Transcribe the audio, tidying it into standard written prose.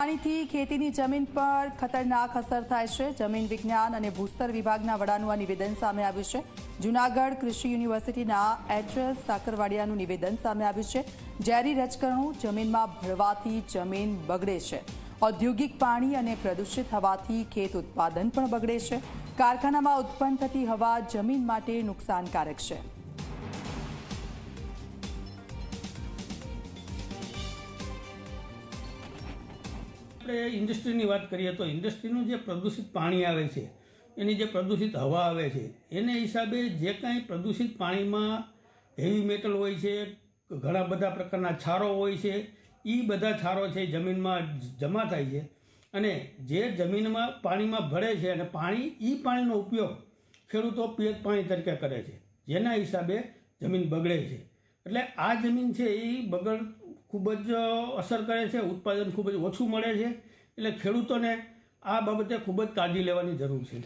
પાણીથી ખેતીની જમીન પર ખતરનાક અસર થાય છે। જમીન વિજ્ઞાન અને ભૂસ્તર વિભાગના વડાનું આ નિવેદન સામે આવ્યું છે। જૂનાગઢ કૃષિ યુનિવર્સિટીના એચ.એસ. સાકરવાડિયાનું નિવેદન સામે આવ્યું છે। ઝેરી રજકણો જમીનમાં ભળવાથી જમીન બગડે છે। ઔદ્યોગિક પાણી અને પ્રદૂષિત હવાથી ખેત ઉત્પાદન પણ બગડે છે। કારખાનામાં ઉત્પન્ન થતી હવા જમીન માટે નુકસાનકારક છે। આપણે ઇન્ડસ્ટ્રીની વાત કરીએ તો ઇન્ડસ્ટ્રીનું જે પ્રદૂષિત પાણી આવે છે, એની જે પ્રદૂષિત હવા આવે છે, એને હિસાબે જે કાંઈ પ્રદૂષિત પાણીમાં હેવી મેટલ હોય છે, ઘણા બધા પ્રકારના ક્ષારો હોય છે, એ બધા ક્ષારો છે જમીનમાં જમા થાય છે અને જે જમીનમાં પાણીમાં ભળે છે અને પાણીનો ઉપયોગ ખેડૂતો પીએચ પાણી તરીકે કરે છે, જેના હિસાબે જમીન બગડે છે। એટલે આ જમીન છે એ બગડ ખૂબ જ અસર કરે છે, ઉત્પાદન ખૂબ જ ઓછું મળે છે। એટલે ખેડૂતોને આ બાબતે ખૂબ જ કાળજી લેવાની જરૂર છે।